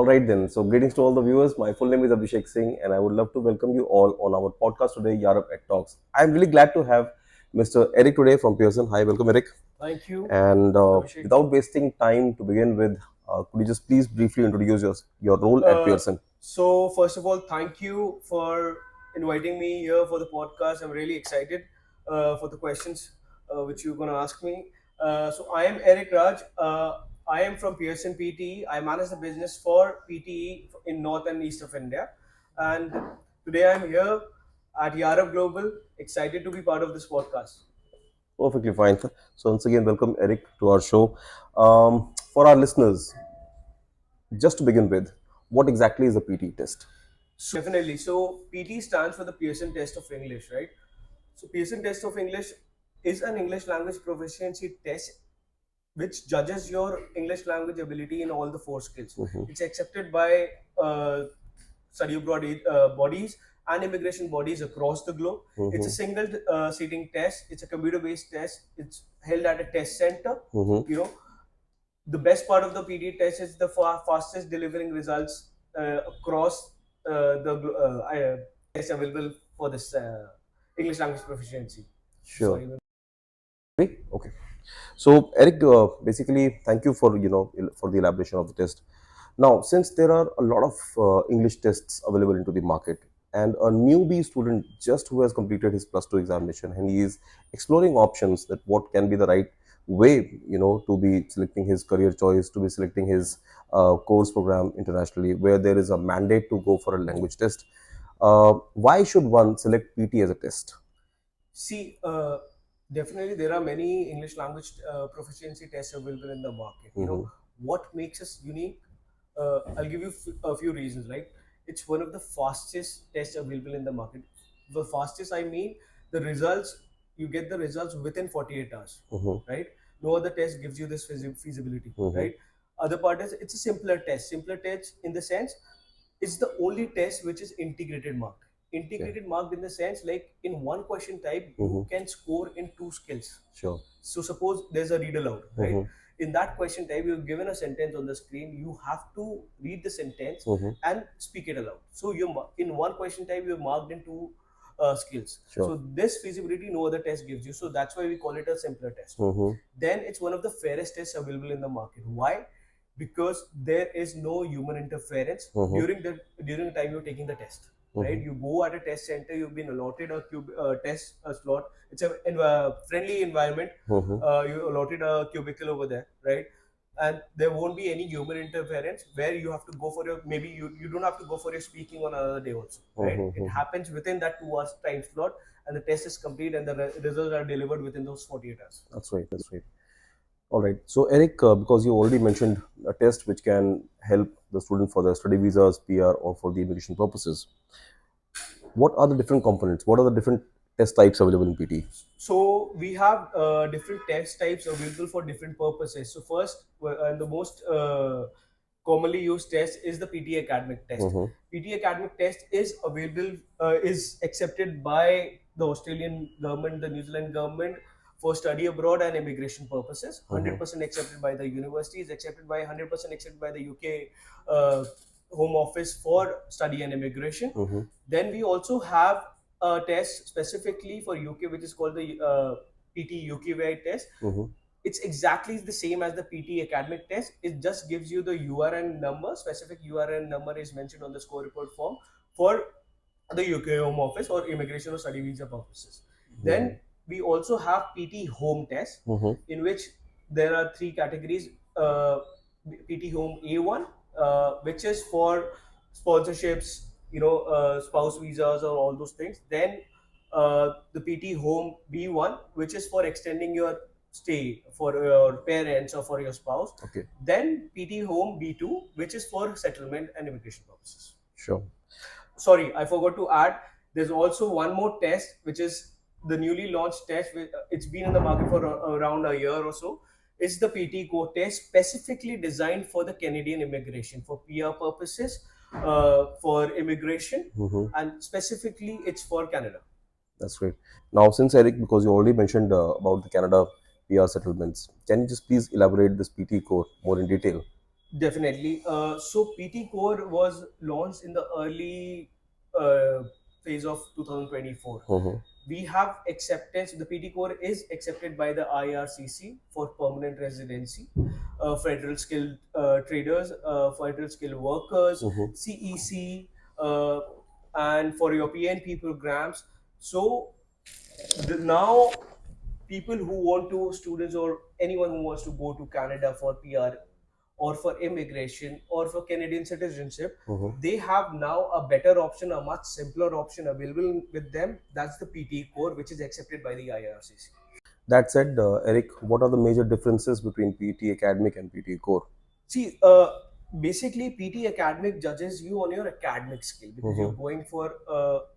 All right then. So greetings to all the viewers. My full name is Abhishek Singh, and I would love to welcome you all on our podcast today, Yarab EdTalks. I'm really glad to have Mr. Eric today from Pearson. Hi, welcome, Eric. Thank you, And Abhishek. without wasting time to begin with, could you just please briefly introduce your role at Pearson? So, first of all, thank you for inviting me here for the podcast. I'm really excited for the questions which you're going to ask me. So, I am Eric Raj. I am from Pearson PTE. I manage the business for PTE in North and East of India. And today I'm here at Yarab Global, excited to be part of this podcast. Perfectly fine. So once again, welcome Eric to our show. For our listeners, just to begin with, what exactly is a PT test? Definitely. So, PT stands for the Pearson Test of English, right? So Pearson Test of English is an English language proficiency test which judges your English language ability in all the four skills. It's accepted by study abroad bodies and immigration bodies across the globe. It's a single seating test. It's a computer-based test. It's held at a test center. You know, the best part of the PD test is the fastest delivering results across the tests available for this English language proficiency. Sure. Sorry. Okay. So Eric, basically, thank you for for the elaboration of the test. Now, since there are a lot of English tests available into the market, and a newbie student just who has completed his plus two examination and he is exploring options that what can be the right way, to be selecting his career choice, to be selecting his course program internationally, where there is a mandate to go for a language test. Why should one select PT as a test? See, definitely there are many English language proficiency tests available in the market. What makes us unique? I'll give you a few reasons, right? It's one of the fastest tests available in the market. The fastest, I mean, the results, you get the results within 48 hours, right? No other test gives you this feasibility, right? Other part is it's a simpler test. Simpler test in the sense, it's the only test which is integrated marked. Integrated marked in the sense like in one question type, you can score in two skills. Sure. So suppose there's a read aloud, right? In that question type, you're given a sentence on the screen. You have to read the sentence and speak it aloud. So you're in one question type, you're marked in two skills. Sure. So this feasibility, no other test gives you. So that's why we call it a simpler test. Then it's one of the fairest tests available in the market. Why? Because there is no human interference during the time you're taking the test. Right, you go at a test center. You've been allotted a test slot. It's a friendly environment. You allotted a cubicle over there, right? And there won't be any human interference where you have to go for your maybe you don't have to go for your speaking on another day also, right? It happens within that 2 hours time slot, and the test is complete, and the results are delivered within those 48 hours. That's right. That's right. All right. So, Eric, because you already mentioned a test which can help the student for their study visas, PR, or for the immigration purposes, what are the different components? What are the different test types available in PT? So we have different test types available for different purposes. So first, and the most commonly used test is the PT academic test. PT academic test is available, is accepted by the Australian government, the New Zealand government for study abroad and immigration purposes. 100% accepted by the universities, accepted by 100% accepted by the UK Home Office for study and immigration. Then we also have a test specifically for UK, which is called the PT UKVI test. It's exactly the same as the PT academic test. It just gives you the URN number. Specific URN number is mentioned on the score report form for the UK Home Office or immigration or study visa purposes. Then we also have PT home test, in which there are three categories. PT home A1, which is for sponsorships, spouse visas or all those things. Then the PT home B1, which is for extending your stay for your parents or for your spouse. Okay. Then PT home B2, which is for settlement and immigration purposes. Sure. Sorry, I forgot to add. There's also one more test, which is the newly launched test. It's been in the market for around a year or so. It's the PT core test specifically designed for the Canadian immigration for PR purposes, for immigration, and specifically it's for Canada. That's great. Now, since Eric, because you already mentioned about the Canada PR settlements, can you just please elaborate this PT core more in detail? Definitely. So PT Core was launched in the early uh, phase of 2024. Mm-hmm. We have acceptance. The PT Core is accepted by the IRCC for permanent residency, federal skilled traders, federal skilled workers, Mm-hmm. CEC, uh, and for your PNP programs. So now people who want to, students or anyone who wants to go to Canada for PR or for immigration or for Canadian citizenship, Mm-hmm. they have now a better option, a much simpler option available with them. That's the PT core, which is accepted by the IRCC. That said, Eric, what are the major differences between PT Academic and PT Core? See, basically, PT academic judges you on your academic skill because you're Mm-hmm. going for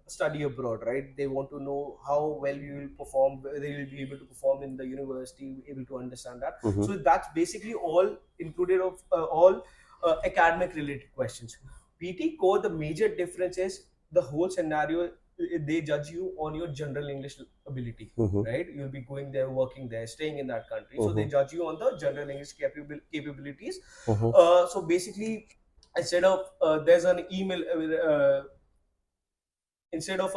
study abroad, right? They want to know how well you will perform, whether you will be able to perform in the university, able to understand that. Mm-hmm. So that's basically all included of all academic related questions. PT core, the major difference is the whole scenario. They judge you on your general English ability, Mm-hmm. right? You'll be going there, working there, staying in that country. So they Mm-hmm. judge you on the general English capabilities. Mm-hmm. So basically, instead of there's an email instead of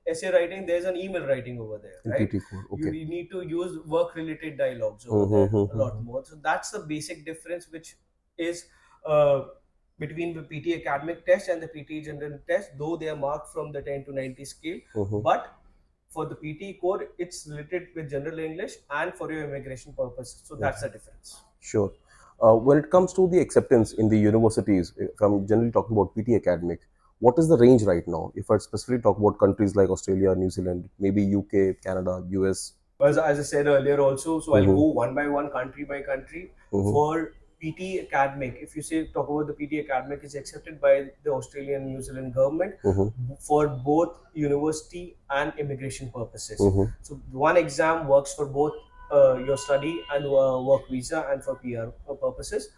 essay writing, there's an email writing over there, In right? PT Core, You okay. need to use work related dialogues over Mm-hmm. there a lot Mm-hmm. more. So that's the basic difference, which is uh, between the PT academic test and the PT general test, though they are marked from the 10 to 90 scale. Mm-hmm. But for the PT core, it's related with general English and for your immigration purpose. So that's Okay. the difference. Sure. When it comes to the acceptance in the universities, if I'm generally talking about PT Academic, what is the range right now? If I specifically talk about countries like Australia, New Zealand, maybe UK, Canada, US. As I said earlier also, so I'll Mm-hmm. go one by one, country by country. Mm-hmm. For PT academic, if you say talk about the PT academic, is accepted by the Australian New Zealand government Mm-hmm. for both university and immigration purposes. Mm-hmm. So one exam works for both your study and work visa and for PR purposes.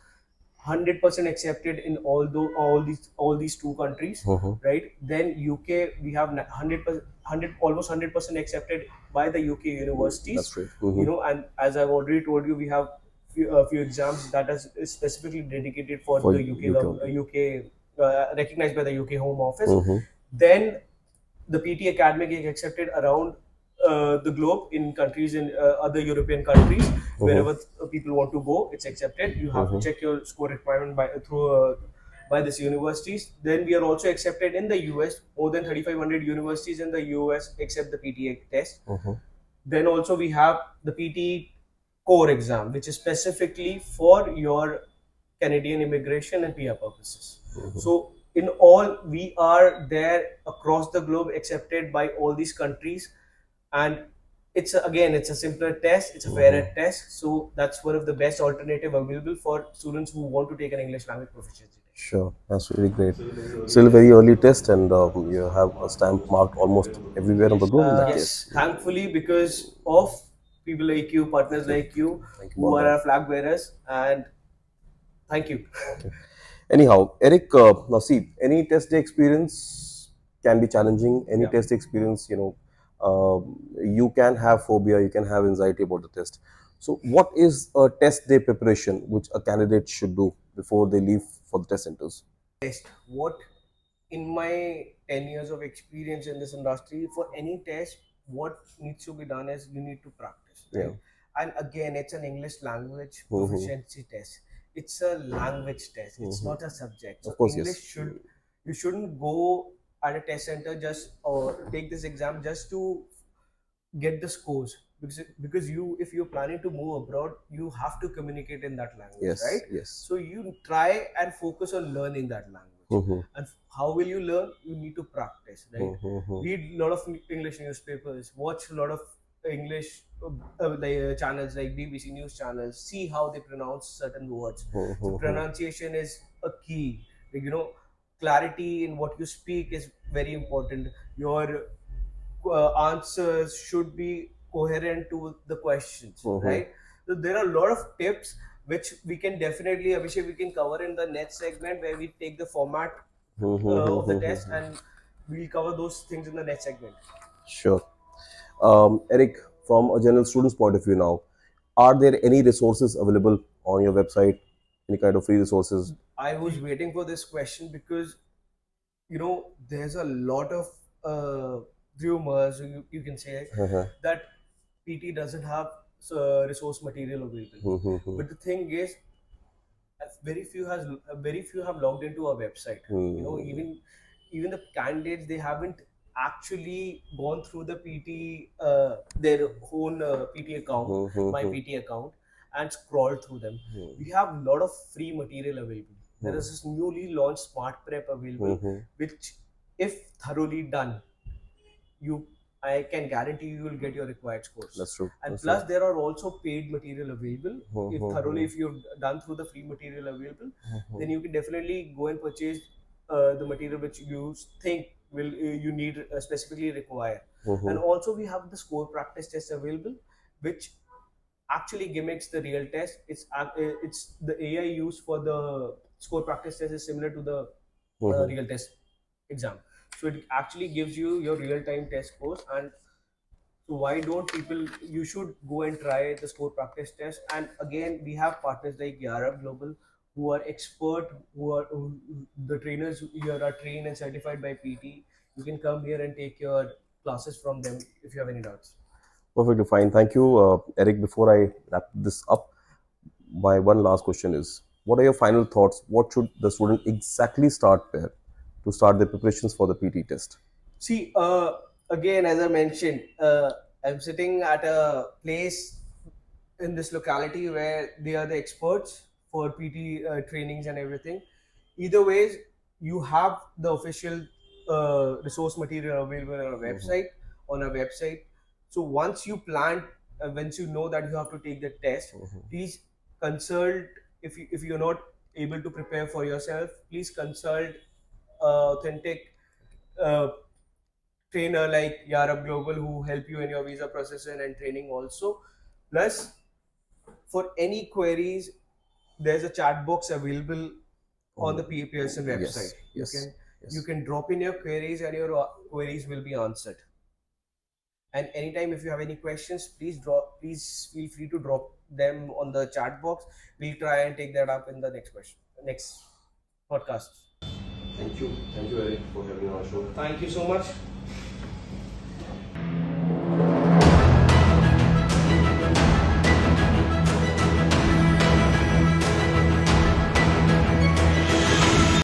100% accepted in all these two countries, Mm-hmm. right? Then UK, we have 100 almost 100% accepted by the UK That's universities, right. Mm-hmm. and as I've already told you, we have few exams that is specifically dedicated for For the UK only. UK, recognized by the UK Home Office. Mm-hmm. Then the PT academic is accepted around the globe in countries in other European countries. Mm-hmm. Wherever people want to go, it's accepted. You have to Mm-hmm. check your score requirement by this universities. Then we are also accepted in the US. More than 3,500 universities in the US accept the PTA test. Mm-hmm. Then also we have the PT core exam, which is specifically for your Canadian immigration and PR purposes. So in all, we are there across the globe, accepted by all these countries, and it's a simpler test, it's a fairer Mm-hmm. test. So that's one of the best alternative available for students who want to take an English language proficiency test. Sure, that's really great. Still a very early test, and you have a stamp marked almost everywhere on the globe in that case. Yes, thankfully, because of people like you, partners like you, Thank you who about are that. our flag bearers, and thank you. Okay. Anyhow, Eric, now see, any test day experience can be challenging. Any Yeah. test experience, you can have phobia, you can have anxiety about the test. So, what is a test day preparation which a candidate should do before they leave for the test centers? Test. What in my 10 years of experience in this industry, for any test, what needs to be done is you need to practice, Yeah. right? And again, it's an English language Mm-hmm. proficiency test. It's a language test, it's Mm-hmm. not a subject. So Of course, English yes. should, you shouldn't go at a test center just or take this exam just to get the scores, because you, if you're planning to move abroad, you have to communicate in that language, right? Yes, yes. So you try and focus on learning that language. Mm-hmm. And how will you learn? You need to practice, right? Mm-hmm. Read a lot of English newspapers, watch a lot of English channels like BBC news channels, see how they pronounce certain words. So Mm-hmm. pronunciation is a key. Like, clarity in what you speak is very important. Your answers should be coherent to the questions, Mm-hmm. right? So there are a lot of tips which we can definitely, Abhishek, we can cover in the next segment where we take the format of the test, Mm-hmm. and we'll cover those things in the next segment. Sure. Eric, from a general student's point of view now, are there any resources available on your website? Any kind of free resources? I was waiting for this question because there's a lot of uh, rumors, you can say, Uh-huh. that PT doesn't have resource material available. Mm-hmm. But the thing is, very few have logged into our website. Mm-hmm. Even the candidates, they haven't actually gone through the PT their own PT account, my Mm-hmm. PT account, and scrolled through them. We have a lot of free material available. There is this newly launched Smart Prep available, Mm-hmm. which, if thoroughly done, you I can guarantee you will get your required scores. That's true. And That's true. plus, there are also paid material available. If thoroughly, Mm-hmm. if you've done through the free material available, Mm-hmm. then you can definitely go and purchase the material which you think will you need specifically require. And Mm-hmm. also, we have the score practice test available, which actually gimmicks the real test. It's the AI used for the score practice test is similar to the Mm-hmm. real test exam. So it actually gives you your real time test scores. And so why don't people? You should go and try the score practice test. And again, we have partners like Yarab Global, who are expert, the trainers here are trained and certified by PT. You can come here and take your classes from them if you have any doubts. Perfectly fine. Thank you, Eric. Before I wrap this up, my one last question is: what are your final thoughts? What should the student exactly start there to start their preparations for the PT test? See, again, as I mentioned, I'm sitting at a place in this locality where they are the experts for PT trainings and everything. Either ways, you have the official resource material available on our website. So once you plan, once you know that you have to take the test, please consult. If you're not able to prepare for yourself, please consult authentic uh, trainer like Yarab Global who help you in your visa processing and training also. Plus, for any queries, there's a chat box available on the Oh, PPSN website. yes, You yes, can you yes. can drop in your queries and your queries will be answered. And anytime if you have any questions, please feel free to drop them on the chat box. We'll try and take that up in the next podcast. Thank you, Eric, for having me on our show. Thank you so much.